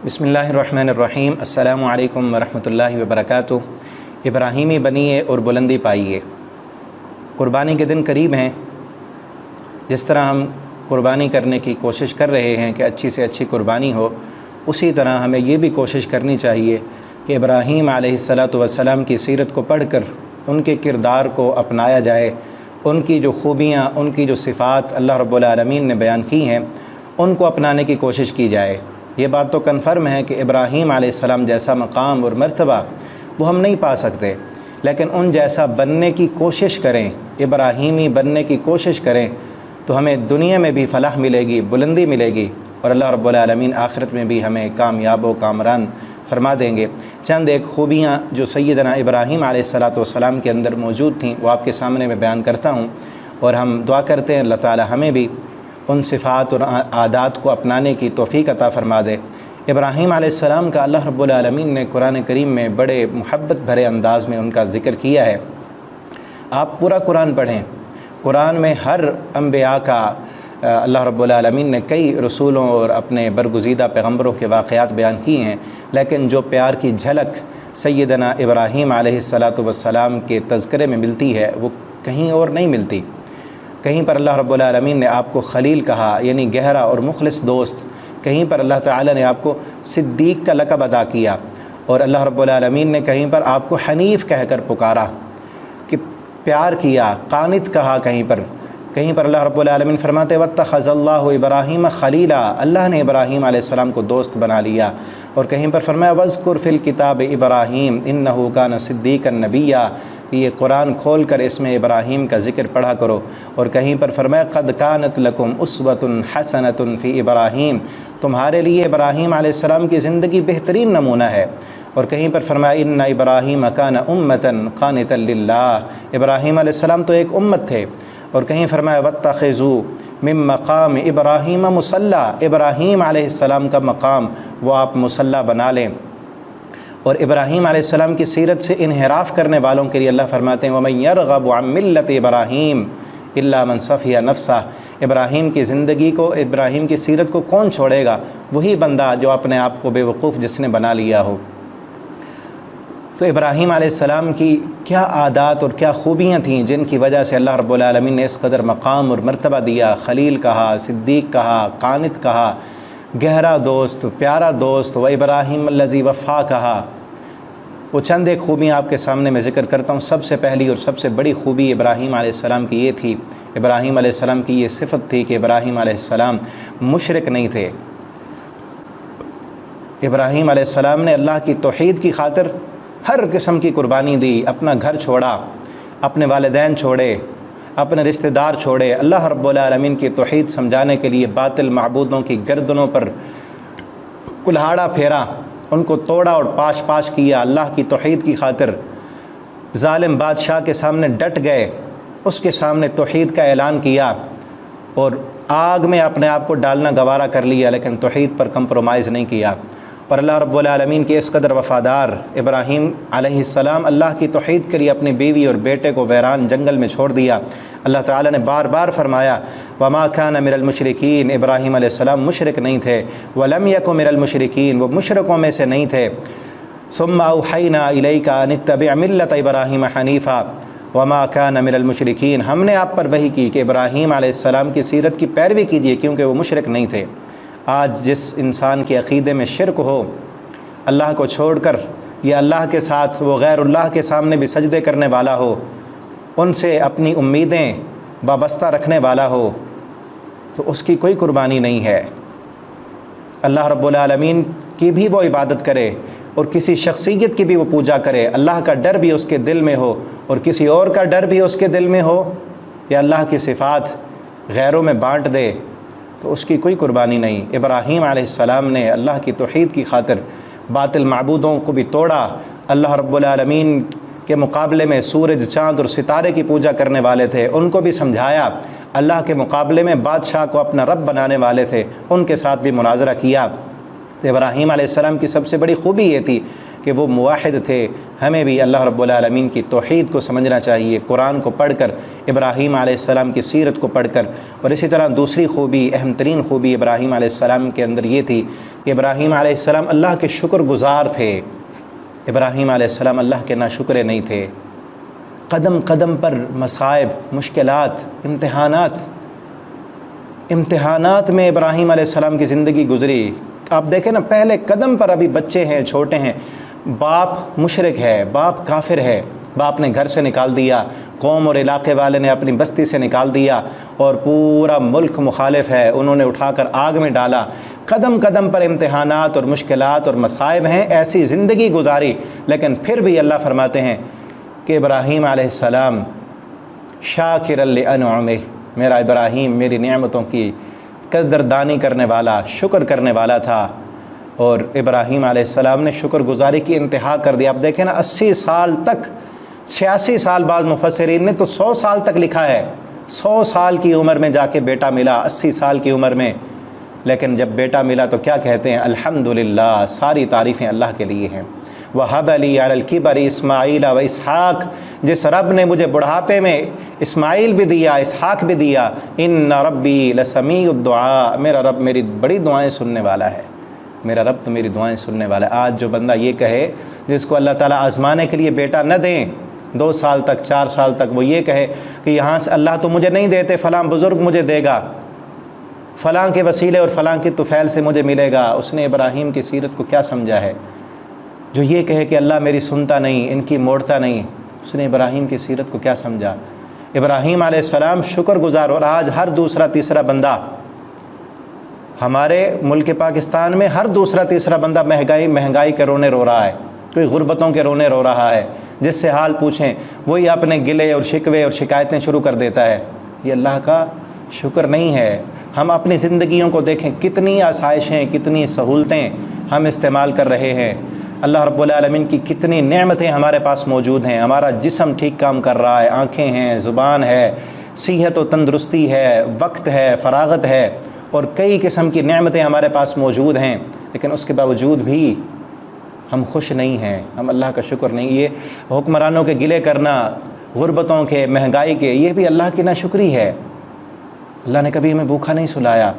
بسم اللہ الرحمن الرحیم۔ السلام علیکم ورحمۃ اللہ وبرکاتہ۔ ابراہیمی بنیے اور بلندی پائیے۔ قربانی کے دن قریب ہیں۔ جس طرح ہم قربانی کرنے کی کوشش کر رہے ہیں کہ اچھی سے اچھی قربانی ہو، اسی طرح ہمیں یہ بھی کوشش کرنی چاہیے کہ ابراہیم علیہ السلام کی سیرت کو پڑھ کر ان کے کردار کو اپنایا جائے، ان کی جو خوبیاں، ان کی جو صفات اللہ رب العالمین نے بیان کی ہیں، ان کو اپنانے کی کوشش کی جائے۔ یہ بات تو کنفرم ہے کہ ابراہیم علیہ السلام جیسا مقام اور مرتبہ وہ ہم نہیں پا سکتے، لیکن ان جیسا بننے کی کوشش کریں، ابراہیمی بننے کی کوشش کریں تو ہمیں دنیا میں بھی فلاح ملے گی، بلندی ملے گی، اور اللہ رب العالمین آخرت میں بھی ہمیں کامیاب و کامران فرما دیں گے۔ چند ایک خوبیاں جو سیدنا ابراہیم علیہ السلام کے اندر موجود تھیں وہ آپ کے سامنے میں بیان کرتا ہوں، اور ہم دعا کرتے ہیں اللہ تعالی ہمیں بھی ان صفات اور عادات کو اپنانے کی توفیق عطا فرما دے۔ ابراہیم علیہ السلام کا اللہ رب العالمین نے قرآن کریم میں بڑے محبت بھرے انداز میں ان کا ذکر کیا ہے۔ آپ پورا قرآن پڑھیں، قرآن میں ہر انبیاء کا اللہ رب العالمین نے کئی رسولوں اور اپنے برگزیدہ پیغمبروں کے واقعات بیان کیے ہیں، لیکن جو پیار کی جھلک سیدنا ابراہیم علیہ السلام کے تذکرے میں ملتی ہے وہ کہیں اور نہیں ملتی۔ کہیں پر اللہ رب العالمین نے آپ کو خلیل کہا، یعنی گہرا اور مخلص دوست، کہیں پر اللہ تعالی نے آپ کو صدیق کا لقب عطا کیا، اور اللہ رب العالمین نے کہیں پر آپ کو حنیف کہہ کر پکارا کہ پیار کیا، قانت کہا۔ کہیں پر اللہ رب العالمین فرماتے واتخذ اللہ ابراہیم خلیلا، اللہ نے ابراہیم علیہ السلام کو دوست بنا لیا، اور کہیں پر فرمایا وذکر فی الکتاب ابراہیم انہ کان صدیقا نبیا، کہ یہ قرآن کھول کر اس میں ابراہیم کا ذکر پڑھا کرو، اور کہیں پر فرمایا قد کانت لکم اسوۃ حسنۃ فی ابراہیم، تمہارے لیے ابراہیم علیہ السلام کی زندگی بہترین نمونہ ہے، اور کہیں پر فرمایا ان ابراہیم کان امۃ قانتا للہ، ابراہیم علیہ السلام تو ایک امت تھے، اور کہیں فرمایا واتخذوا من مقام ابراہیم مصلی، ابراہیم علیہ السلام کا مقام وہ آپ مصلی بنا لیں۔ اور ابراہیم علیہ السلام کی سیرت سے انحراف کرنے والوں کے لیے اللہ فرماتے ہیں وَمَن يَرْغَبُ عَن مِلَّةِ إِبْرَاهِيمَ إِلَّا مَنْ صَفِيَ نَفْسَهُ، ابراہیم کی زندگی کو، ابراہیم کی سیرت کو کون چھوڑے گا؟ وہی بندہ جو اپنے آپ کو بے وقوف جس نے بنا لیا ہو۔ تو ابراہیم علیہ السلام کی کیا عادات اور کیا خوبیاں تھیں جن کی وجہ سے اللہ رب العالمین نے اس قدر مقام اور مرتبہ دیا، خلیل کہا، صدیق کہا، قانت کہا، گہرا دوست، پیارا دوست، و ابراہیم الذی وفا کہا۔ وہ چند ایک خوبیاں آپ کے سامنے میں ذکر کرتا ہوں۔ سب سے پہلی اور سب سے بڑی خوبی ابراہیم علیہ السلام کی یہ تھی، ابراہیم علیہ السلام کی یہ صفت تھی کہ ابراہیم علیہ السلام مشرک نہیں تھے۔ ابراہیم علیہ السلام نے اللہ کی توحید کی خاطر ہر قسم کی قربانی دی، اپنا گھر چھوڑا، اپنے والدین چھوڑے، اپنے رشتہ دار چھوڑے، اللہ رب العالمین کی توحید سمجھانے کے لیے باطل معبودوں کی گردنوں پر کلہاڑا پھیرا، ان کو توڑا اور پاش پاش کیا، اللہ کی توحید کی خاطر ظالم بادشاہ کے سامنے ڈٹ گئے، اس کے سامنے توحید کا اعلان کیا، اور آگ میں اپنے آپ کو ڈالنا گوارا کر لیا، لیکن توحید پر کمپرومائز نہیں کیا۔ اور اللہ رب العالمین کے اس قدر وفادار ابراہیم علیہ السلام اللہ کی توحید کے لیے اپنی بیوی اور بیٹے کو ویران جنگل میں چھوڑ دیا۔ اللہ تعالی نے بار بار فرمایا وما کان من المشرکین، ابراہیم علیہ السلام مشرک نہیں تھے، ولم یک من المشرکین، وہ مشرکوں میں سے نہیں تھے۔ ثم اوحینا الیک ان اتبع ملۃ ابراہیم حنیفا وما کان من المشرکین، ہم نے آپ پر وحی کی کہ ابراہیم علیہ السلام کی سیرت کی پیروی کیجیے کیونکہ وہ مشرک نہیں تھے۔ آج جس انسان کے عقیدے میں شرک ہو، اللہ کو چھوڑ کر یا اللہ کے ساتھ وہ غیر اللہ کے سامنے بھی سجدے کرنے والا ہو، ان سے اپنی امیدیں وابستہ رکھنے والا ہو، تو اس کی کوئی قربانی نہیں ہے۔ اللہ رب العالمین کی بھی وہ عبادت کرے اور کسی شخصیت کی بھی وہ پوجا کرے، اللہ کا ڈر بھی اس کے دل میں ہو اور کسی اور کا ڈر بھی اس کے دل میں ہو، یا اللہ کی صفات غیروں میں بانٹ دے، تو اس کی کوئی قربانی نہیں۔ ابراہیم علیہ السلام نے اللہ کی توحید کی خاطر باطل معبودوں کو بھی توڑا، اللہ رب العالمین کے مقابلے میں سورج، چاند اور ستارے کی پوجا کرنے والے تھے، ان کو بھی سمجھایا، اللہ کے مقابلے میں بادشاہ کو اپنا رب بنانے والے تھے، ان کے ساتھ بھی مناظرہ کیا۔ تو ابراہیم علیہ السلام کی سب سے بڑی خوبی یہ تھی کہ وہ موحد تھے۔ ہمیں بھی اللہ رب العالمین کی توحید کو سمجھنا چاہیے، قرآن کو پڑھ کر، ابراہیم علیہ السلام کی سیرت کو پڑھ کر۔ اور اسی طرح دوسری خوبی، اہم ترین خوبی ابراہیم علیہ السلام کے اندر یہ تھی کہ ابراہیم علیہ السلام اللہ کے شکر گزار تھے۔ ابراہیم علیہ السلام اللہ کے ناشکرے نہیں تھے۔ قدم قدم پر مصائب، مشکلات، امتحانات میں ابراہیم علیہ السلام کی زندگی گزری۔ آپ دیکھیں نا، پہلے قدم پر ابھی بچے ہیں، چھوٹے ہیں، باپ مشرک ہے، باپ کافر ہے، باپ نے گھر سے نکال دیا، قوم اور علاقے والے نے اپنی بستی سے نکال دیا، اور پورا ملک مخالف ہے، انہوں نے اٹھا کر آگ میں ڈالا۔ قدم قدم پر امتحانات اور مشکلات اور مصائب ہیں، ایسی زندگی گزاری، لیکن پھر بھی اللہ فرماتے ہیں کہ ابراہیم علیہ السلام شاکر لانعمہ، میرا ابراہیم میری نعمتوں کی قدردانی کرنے والا، شکر کرنے والا تھا۔ اور ابراہیم علیہ السلام نے شکر گزاری کی انتہا کر دی۔ آپ دیکھیں نا، 80 سال تک، 86 سال بعض مفسرین نے تو 100 سال تک لکھا ہے، 100 سال کی عمر میں جا کے بیٹا ملا، 80 سال کی عمر میں۔ لیکن جب بیٹا ملا تو کیا کہتے ہیں؟ الحمدللہ، ساری تعریفیں اللہ کے لیے ہیں۔ وَهَبَ لِي عَلَى الْكِبَرِ إِسْمَاعِيلَ وَإِسْحَاقَ، جس رب نے مجھے بڑھاپے میں اسماعیل بھی دیا، اسحاق بھی دیا۔ إِنَّ رَبِّي لَسَمِيعُ الدُّعَاء، میرا رب میری بڑی دعائیں سننے والا ہے، میرا رب تو میری دعائیں سننے والا ہے۔ آج جو بندہ یہ کہے، جس کو اللہ تعالیٰ آزمانے کے لیے بیٹا نہ دیں، 2 سال تک، 4 سال تک، وہ یہ کہے کہ یہاں سے اللہ تو مجھے نہیں دیتے، فلاں بزرگ مجھے دے گا، فلاں کے وسیلے اور فلاں کی طفیل سے مجھے ملے گا، اس نے ابراہیم کی سیرت کو کیا سمجھا ہے؟ جو یہ کہے کہ اللہ میری سنتا نہیں، ان کی موڑتا نہیں، اس نے ابراہیم کی سیرت کو کیا سمجھا؟ ابراہیم علیہ السلام شکر گزار، اور آج ہر دوسرا تیسرا بندہ ہمارے ملک پاکستان میں، ہر دوسرا تیسرا بندہ مہنگائی کے رونے رو رہا ہے، کوئی غربتوں کے رونے رو رہا ہے، جس سے حال پوچھیں وہی اپنے گلے اور شکوے اور شکایتیں شروع کر دیتا ہے۔ یہ اللہ کا شکر نہیں ہے۔ ہم اپنی زندگیوں کو دیکھیں، کتنی آسائشیں، کتنی سہولتیں ہم استعمال کر رہے ہیں، اللہ رب العالمین کی کتنی نعمتیں ہمارے پاس موجود ہیں۔ ہمارا جسم ٹھیک کام کر رہا ہے، آنکھیں ہیں، زبان ہے، صحت و تندرستی ہے، وقت ہے، فراغت ہے، اور کئی قسم کی نعمتیں ہمارے پاس موجود ہیں، لیکن اس کے باوجود بھی ہم خوش نہیں ہیں، ہم اللہ کا شکر نہیں۔ یہ حکمرانوں کے گلے کرنا، غربتوں کے، مہنگائی کے، یہ بھی اللہ کی ناشکری ہے۔ اللہ نے کبھی ہمیں بھوکا نہیں سلایا۔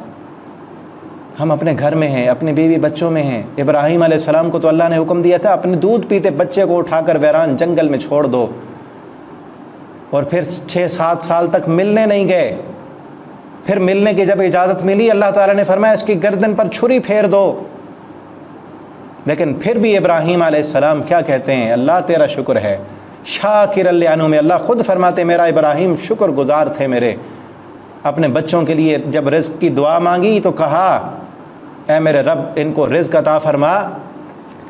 ہم اپنے گھر میں ہیں، اپنے بیوی بچوں میں ہیں۔ ابراہیم علیہ السلام کو تو اللہ نے حکم دیا تھا اپنے دودھ پیتے بچے کو اٹھا کر ویران جنگل میں چھوڑ دو، اور پھر 6-7 سال تک ملنے نہیں گئے۔ پھر ملنے کی جب اجازت ملی، اللہ تعالیٰ نے فرمایا اس کی گردن پر چھری پھیر دو۔ لیکن پھر بھی ابراہیم علیہ السلام کیا کہتے ہیں؟ اللہ تیرا شکر ہے، شاکر لانعمہ۔ اللہ خود فرماتے میرا ابراہیم شکر گزار تھے میرے۔ اپنے بچوں کے لیے جب رزق کی دعا مانگی تو کہا اے میرے رب ان کو رزق عطا فرما،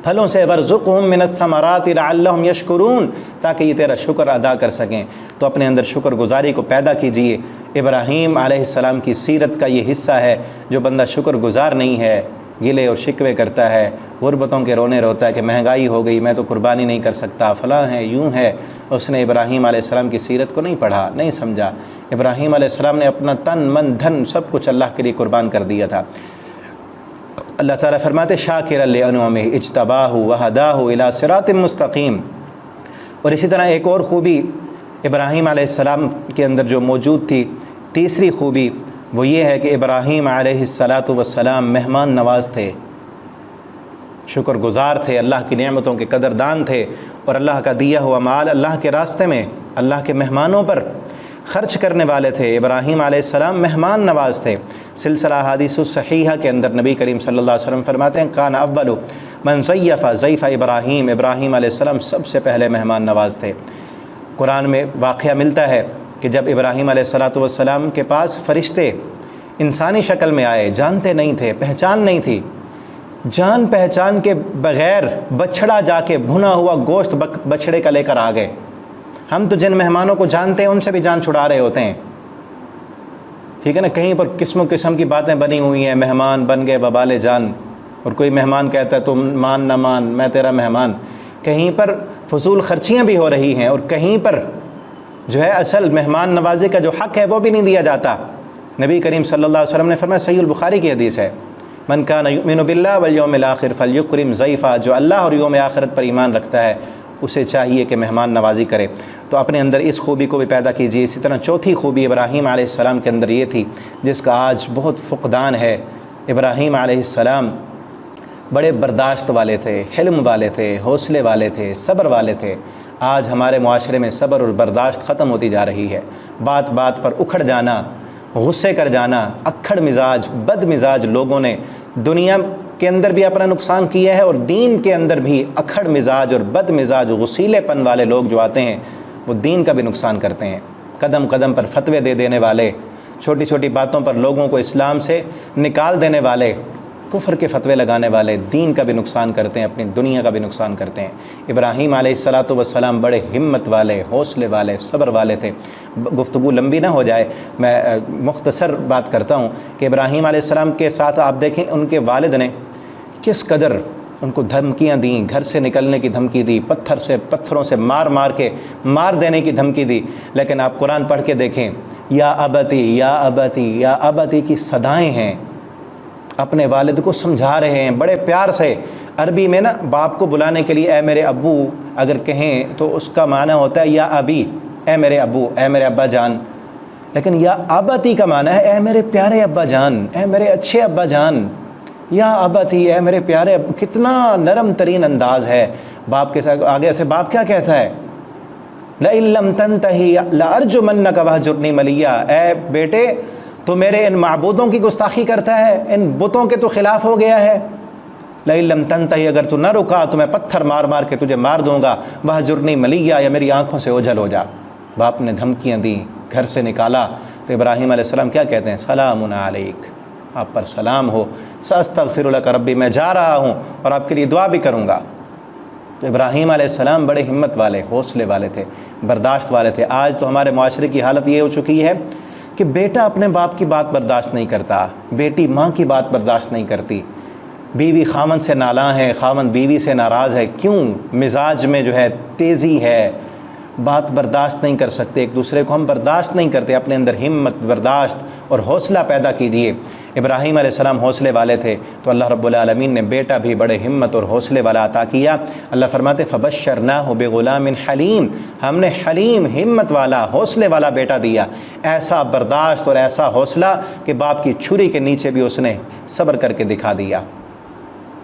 پھلوں سے ورزقہم من الثمرات لعلہم یشکرون، تاکہ یہ تیرا شکر ادا کر سکیں۔ تو اپنے اندر شکر گزاری کو پیدا کیجئے۔ ابراہیم علیہ السلام کی سیرت کا یہ حصہ ہے، جو بندہ شکر گزار نہیں ہے، گلے اور شکوے کرتا ہے، غربتوں کے رونے روتا ہے کہ مہنگائی ہو گئی، میں تو قربانی نہیں کر سکتا، فلاں ہے، یوں ہے۔ اس نے ابراہیم علیہ السلام کی سیرت کو نہیں پڑھا، نہیں سمجھا۔ ابراہیم علیہ السلام نے اپنا تن من دھن سب کچھ اللہ کے لیے قربان کر دیا تھا۔ اللہ تعالیٰ فرماتے شاکر لانعمہ اجتباہ وہداہ الی صراط مستقیم۔ اور اسی طرح ایک اور خوبی ابراہیم علیہ السلام کے اندر جو موجود تھی، تیسری خوبی، وہ یہ ہے کہ ابراہیم علیہ السلام مہمان نواز تھے، شکر گزار تھے، اللہ کی نعمتوں کے قدردان تھے، اور اللہ کا دیا ہوا مال اللہ کے راستے میں، اللہ کے مہمانوں پر خرچ کرنے والے تھے۔ ابراہیم علیہ السلام مہمان نواز تھے۔ سلسلہ حدیث صحیحہ کے اندر نبی کریم صلی اللہ علیہ وسلم فرماتے ہیں کان اول من ضیف ضیف ابراہیم، ابراہیم علیہ السلام سب سے پہلے مہمان نواز تھے۔ قرآن میں واقعہ ملتا ہے کہ جب ابراہیم علیہ السلام کے پاس فرشتے انسانی شکل میں آئے، جانتے نہیں تھے، پہچان نہیں تھی، جان پہچان کے بغیر بچھڑا جا کے بھنا ہوا گوشت بچھڑے کا لے کر آ گئے۔ ہم تو جن مہمانوں کو جانتے ہیں ان سے بھی جان چھڑا رہے ہوتے ہیں، ٹھیک ہے نا۔ کہیں پر قسم و قسم کی باتیں بنی ہوئی ہیں، مہمان بن گئے ببال جان، اور کوئی مہمان کہتا ہے تم مان نہ مان میں تیرا مہمان۔ کہیں پر فضول خرچیاں بھی ہو رہی ہیں، اور کہیں پر جو ہے اصل مہمان نوازی کا جو حق ہے وہ بھی نہیں دیا جاتا۔ نبی کریم صلی اللہ علیہ وسلم نے فرمایا، صحیح البخاری کی حدیث ہے من کان یؤمن باللہ والیوم الآخر فلیکرم ضیفہ، جو اللہ اور یوم آخرت پر ایمان رکھتا ہے اسے چاہیے کہ مہمان نوازی کرے۔ تو اپنے اندر اس خوبی کو بھی پیدا کیجیے۔ اسی طرح چوتھی خوبی ابراہیم علیہ السلام کے اندر یہ تھی جس کا آج بہت فقدان ہے۔ ابراہیم علیہ السلام بڑے برداشت والے تھے، حلم والے تھے، حوصلے والے تھے، صبر والے تھے۔ آج ہمارے معاشرے میں صبر اور برداشت ختم ہوتی جا رہی ہے۔ بات بات پر اکھڑ جانا، غصے کر جانا، اکھڑ مزاج، بد مزاج لوگوں نے دنیا کے اندر بھی اپنا نقصان کیا ہے، اور دین کے اندر بھی اکھڑ مزاج اور بد مزاج غصیلے پن والے لوگ جو آتے ہیں وہ دین کا بھی نقصان کرتے ہیں۔ قدم قدم پر فتوے دے دینے والے، چھوٹی چھوٹی باتوں پر لوگوں کو اسلام سے نکال دینے والے، کفر کے فتوے لگانے والے دین کا بھی نقصان کرتے ہیں، اپنی دنیا کا بھی نقصان کرتے ہیں۔ ابراہیم علیہ السلام بڑے ہمت والے، حوصلے والے، صبر والے تھے۔ گفتگو لمبی نہ ہو جائے، میں مختصر بات کرتا ہوں کہ ابراہیم علیہ السلام کے ساتھ آپ دیکھیں ان کے والد نے کس قدر ان کو دھمکیاں دیں، گھر سے نکلنے کی دھمکی دی، پتھروں سے مار دینے کی دھمکی دی، لیکن آپ قرآن پڑھ کے دیکھیں، یا ابتی یا ابتی یا ابتی کی صدائیں ہیں، اپنے والد کو سمجھا رہے ہیں بڑے پیار سے۔ عربی میں نا باپ کو بلانے کے لیے اے میرے ابو اگر کہیں تو اس کا معنی ہوتا ہے یا ابی، اے میرے ابو، اے میرے ابا جان، لیکن یا ابتی کا معنی ہے اے میرے پیارے ابا جان، اے میرے اچھے ابا جان، یا ابتی، اے میرے پیارے کتنا نرم ترین انداز ہے باپ کے ساتھ۔ آگے سے باپ کیا کہتا ہے، لَإِن لَّمْ تَنْتَهِ لَأَرْجُمَنَّكَ وَاهْجُرْنِي مَلِيًّا، اے بیٹے تو میرے ان معبودوں کی گستاخی کرتا ہے، ان بتوں کے تو خلاف ہو گیا ہے۔ لَإِن لَّمْ تَنْتَهِ، اگر تو نہ رکا تو میں پتھر مار مار کے تجھے مار دوں گا، وَاهْجُرْنِي مَلِيًّا، یا میری آنکھوں سے اوجھل ہو جا۔ باپ نے دھمکیاں دیں، گھر سے نکالا، تو ابراہیم علیہ السلام کیا کہتے ہیں، سلام علیک، آپ پر سلام ہو، ساستغفر لک ربی، میں جا رہا ہوں اور آپ کے لیے دعا بھی کروں گا۔ تو ابراہیم علیہ السلام بڑے ہمت والے، حوصلے والے تھے، برداشت والے تھے۔ آج تو ہمارے معاشرے کی حالت یہ ہو چکی ہے کہ بیٹا اپنے باپ کی بات برداشت نہیں کرتا، بیٹی ماں کی بات برداشت نہیں کرتی، بیوی خامن سے نالاں ہے، خامن بیوی سے ناراض ہے، کیوں؟ مزاج میں جو ہے تیزی ہے، بات برداشت نہیں کر سکتے، ایک دوسرے کو ہم برداشت نہیں کرتے۔ اپنے اندر ہمت، برداشت اور حوصلہ پیدا کیجیے۔ ابراہیم علیہ السلام حوصلے والے تھے تو اللہ رب العالمین نے بیٹا بھی بڑے ہمت اور حوصلے والا عطا کیا۔ اللہ فرماتے فَبَشَّرْنَاهُ بِغُلَامٍ حَلِيمٍ، ہم نے حلیم، ہمت والا، حوصلے والا بیٹا دیا، ایسا برداشت اور ایسا حوصلہ کہ باپ کی چھری کے نیچے بھی اس نے صبر کر کے دکھا دیا۔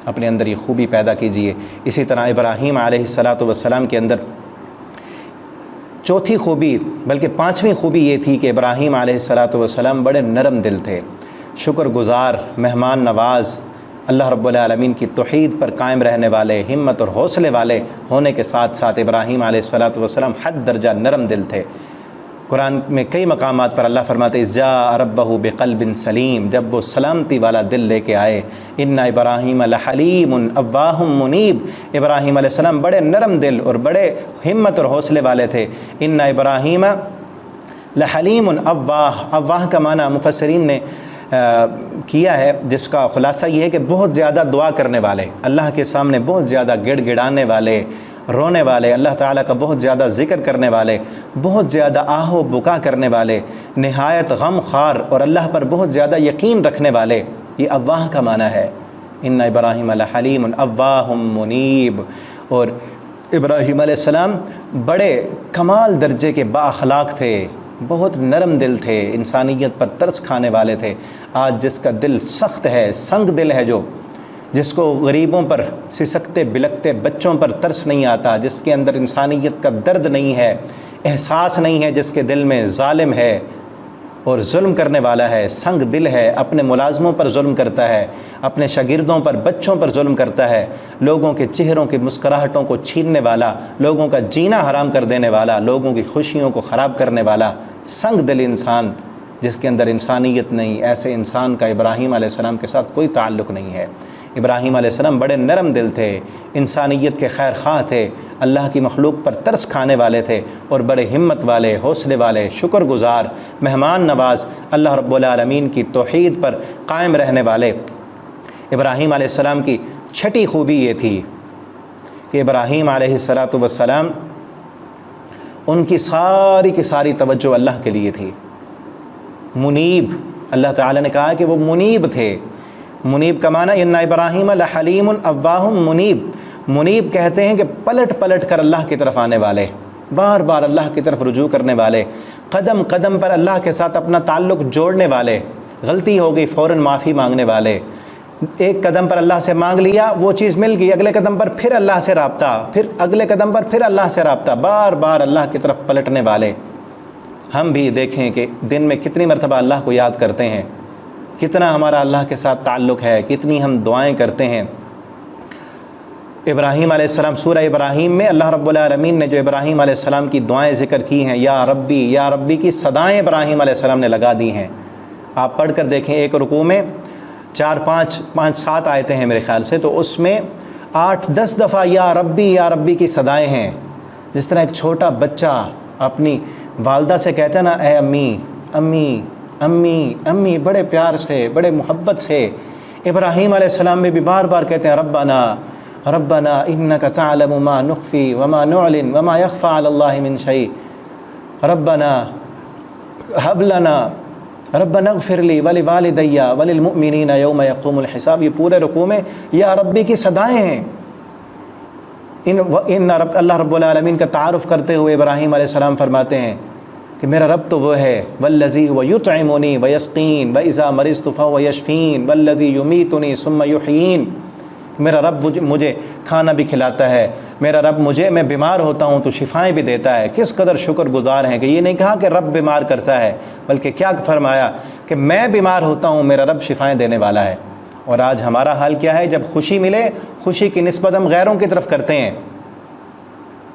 اپنے اندر یہ خوبی پیدا کیجیے۔ اسی طرح ابراہیم علیہ السلام کے اندر چوتھی خوبی بلکہ پانچویں خوبی یہ تھی کہ ابراہیم علیہ السلام بڑے نرم دل تھے، شکر گزار، مہمان نواز، اللہ رب العالمین کی توحید پر قائم رہنے والے، ہمت اور حوصلے والے ہونے کے ساتھ ساتھ ابراہیم علیہ السلام حد درجہ نرم دل تھے۔ قرآن میں کئی مقامات پر اللہ فرماتے اذ جاء ربہ بقلب سلیم، جب وہ سلامتی والا دل لے کے آئے، ان ابراہیم لحلیم اواہ منیب، ابراہیم علیہ السلام بڑے نرم دل اور بڑے ہمت اور حوصلے والے تھے۔ ان ابراہیم لحلیم اواہ، اواہ کا معنی مفسرین نے کیا ہے جس کا خلاصہ یہ ہے کہ بہت زیادہ دعا کرنے والے، اللہ کے سامنے بہت زیادہ گڑ گڑانے والے، رونے والے، اللہ تعالیٰ کا بہت زیادہ ذکر کرنے والے، بہت زیادہ آہ و بکا کرنے والے، نہایت غم خوار اور اللہ پر بہت زیادہ یقین رکھنے والے، یہ اواہ کا معنی ہے۔ ان ابراہیم لحلیم اواہ منیب، اور ابراہیم علیہ السلام بڑے کمال درجے کے با اخلاق تھے، بہت نرم دل تھے، انسانیت پر ترس کھانے والے تھے۔ آج جس کا دل سخت ہے، سنگ دل ہے، جو جس کو غریبوں پر، سسکتے بلکتے بچوں پر ترس نہیں آتا، جس کے اندر انسانیت کا درد نہیں ہے، احساس نہیں ہے، جس کے دل میں ظالم ہے اور ظلم کرنے والا ہے، سنگ دل ہے، اپنے ملازموں پر ظلم کرتا ہے، اپنے شاگردوں پر، بچوں پر ظلم کرتا ہے، لوگوں کے چہروں کی مسکراہٹوں کو چھیننے والا، لوگوں کا جینا حرام کر دینے والا، لوگوں کی خوشیوں کو خراب کرنے والا، سنگ دل انسان جس کے اندر انسانیت نہیں، ایسے انسان کا ابراہیم علیہ السلام کے ساتھ کوئی تعلق نہیں ہے۔ ابراہیم علیہ السلام بڑے نرم دل تھے، انسانیت کے خیر خواہ تھے، اللہ کی مخلوق پر ترس کھانے والے تھے، اور بڑے ہمت والے، حوصلے والے، شکر گزار، مہمان نواز، اللہ رب العالمین کی توحید پر قائم رہنے والے۔ ابراہیم علیہ السلام کی چھٹی خوبی یہ تھی کہ ابراہیم علیہ السلام ان کی ساری توجہ اللہ کے لیے تھی۔ منیب، اللہ تعالیٰ نے کہا کہ وہ منیب تھے، منیب کا معنی ان ابراہیم لحلیم اواہ منیب، منیب کہتے ہیں کہ پلٹ پلٹ کر اللہ کی طرف آنے والے، بار بار اللہ کی طرف رجوع کرنے والے، قدم قدم پر اللہ کے ساتھ اپنا تعلق جوڑنے والے، غلطی ہو گئی فوراً معافی مانگنے والے، ایک قدم پر اللہ سے مانگ لیا وہ چیز مل گئی، اگلے قدم پر پھر اللہ سے رابطہ، پھر اگلے قدم پر پھر اللہ سے رابطہ، بار بار اللہ کی طرف پلٹنے والے۔ ہم بھی دیکھیں کہ دن میں کتنی مرتبہ اللہ کو یاد کرتے ہیں، کتنا ہمارا اللہ کے ساتھ تعلق ہے، کتنی ہم دعائیں کرتے ہیں۔ ابراہیم علیہ السلام، سورہ ابراہیم میں اللہ رب العالمین نے جو ابراہیم علیہ السلام کی دعائیں ذکر کی ہیں، یا ربی کی صدائیں ابراہیم علیہ السلام نے لگا دی ہیں۔ آپ پڑھ کر دیکھیں، ایک رکوع میں 4-5-7 آیتیں ہیں میرے خیال سے، تو اس میں 8-10 دفعہ یا ربی کی صدائیں ہیں۔ جس طرح ایک چھوٹا بچہ اپنی والدہ سے کہتا ہے نا، اے امی امی امی امی، بڑے پیار سے، بڑے محبت سے، ابراہیم علیہ السلام میں بھی بار بار کہتے ہیں ربنا انک تعلم ما نخفی وما نعلن وما یخفی علی اللہ من شیء، ربنا ہب لنا، ربنا اغفر لی ولوالدی وللمؤمنین یوم یقوم الحساب۔ یہ پورے رکوع میں یا ربی کی صدائیں ہیں۔ اللہ رب العالمین کا تعارف کرتے ہوئے ابراہیم علیہ السلام فرماتے ہیں کہ میرا رب تو وہ ہے، والذی هو یطعمنی ویسقین واذا مرضت فهو یشفین والذی یمیتنی ثم یحیین۔ میرا رب مجھے کھانا بھی کھلاتا ہے، میرا رب میں بیمار ہوتا ہوں تو شفائیں بھی دیتا ہے۔ کس قدر شکر گزار ہیں کہ یہ نہیں کہا کہ رب بیمار کرتا ہے، بلکہ کیا فرمایا کہ میں بیمار ہوتا ہوں، میرا رب شفائیں دینے والا ہے۔ اور آج ہمارا حال کیا ہے؟ جب خوشی ملے، خوشی کی نسبت ہم غیروں کی طرف کرتے ہیں۔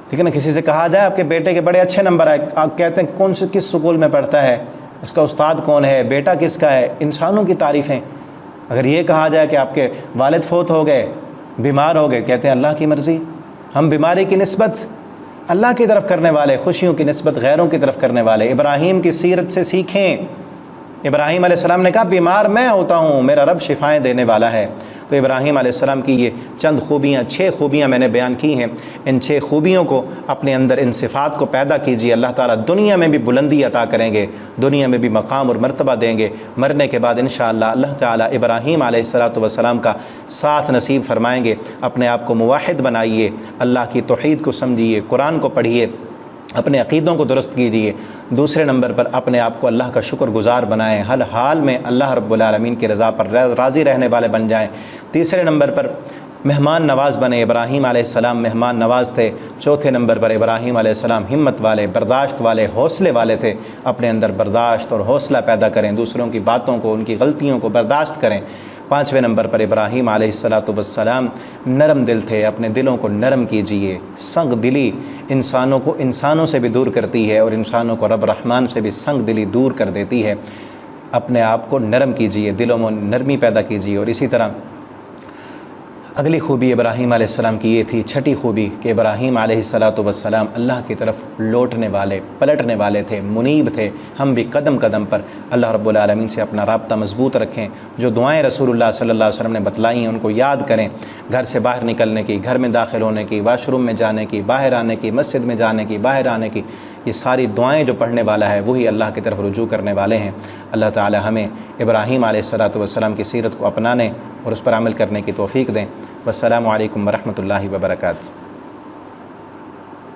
ٹھیک ہے نا، کسی سے کہا جائے آپ کے بیٹے کے بڑے اچھے نمبر آئے، آپ کہتے ہیں کس سکول میں پڑھتا ہے، اس کا استاد کون ہے، بیٹا کس کا ہے، انسانوں کی تعریفیں۔ اگر یہ کہا جائے کہ آپ کے والد فوت ہو گئے، بیمار ہو گئے، کہتے ہیں اللہ کی مرضی۔ ہم بیماری کی نسبت اللہ کی طرف کرنے والے، خوشیوں کی نسبت غیروں کی طرف کرنے والے۔ ابراہیم کی سیرت سے سیکھیں۔ ابراہیم علیہ السلام نے کہا بیمار میں ہوتا ہوں، میرا رب شفائیں دینے والا ہے۔ تو ابراہیم علیہ السلام کی یہ چند خوبیاں، 6 خوبیاں میں نے بیان کی ہیں۔ ان 6 خوبیوں کو اپنے اندر، ان صفات کو پیدا کیجیے، اللہ تعالیٰ دنیا میں بھی بلندی عطا کریں گے، دنیا میں بھی مقام اور مرتبہ دیں گے۔ مرنے کے بعد انشاءاللہ اللہ تعالیٰ ابراہیم علیہ السلام کا ساتھ نصیب فرمائیں گے۔ اپنے آپ کو موحد بنائیے، اللہ کی توحید کو سمجھیے، قرآن کو پڑھیے، اپنے عقیدوں کو درست کیجیے۔ دوسرے نمبر پر اپنے آپ کو اللہ کا شکر گزار بنائیں، ہر حال میں اللہ رب العالمین کی رضا پر راضی رہنے والے بن جائیں۔ تیسرے نمبر پر مہمان نواز بنیں، ابراہیم علیہ السلام مہمان نواز تھے۔ چوتھے نمبر پر ابراہیم علیہ السلام ہمت والے، برداشت والے، حوصلے والے تھے۔ اپنے اندر برداشت اور حوصلہ پیدا کریں، دوسروں کی باتوں کو، ان کی غلطیوں کو برداشت کریں۔ پانچویں نمبر پر ابراہیم علیہ السلام نرم دل تھے، اپنے دلوں کو نرم کیجیے۔ سنگ دلی انسانوں کو انسانوں سے بھی دور کرتی ہے، اور انسانوں کو رب رحمان سے بھی سنگ دلی دور کر دیتی ہے۔ اپنے آپ کو نرم کیجیے، دلوں میں نرمی پیدا کیجیے۔ اور اسی طرح اگلی خوبی ابراہیم علیہ السلام کی یہ تھی، چھٹی خوبی، کہ ابراہیم علیہ السلام اللہ کی طرف لوٹنے والے، پلٹنے والے تھے، منیب تھے۔ ہم بھی قدم قدم پر اللہ رب العالمین سے اپنا رابطہ مضبوط رکھیں۔ جو دعائیں رسول اللہ صلی اللہ علیہ وسلم نے بتلائی ہیں ان کو یاد کریں۔ گھر سے باہر نکلنے کی، گھر میں داخل ہونے کی، واش روم میں جانے کی، باہر آنے کی، مسجد میں جانے کی، باہر آنے کی، یہ ساری دعائیں جو پڑھنے والا ہے وہی اللہ کی طرف رجوع کرنے والے ہیں۔ اللہ تعالی ہمیں ابراہیم علیہ السلام کی سیرت کو اپنانے اور اس پر عمل کرنے کی توفیق دیں۔ والسلام علیکم ورحمۃ اللہ وبرکاتہ۔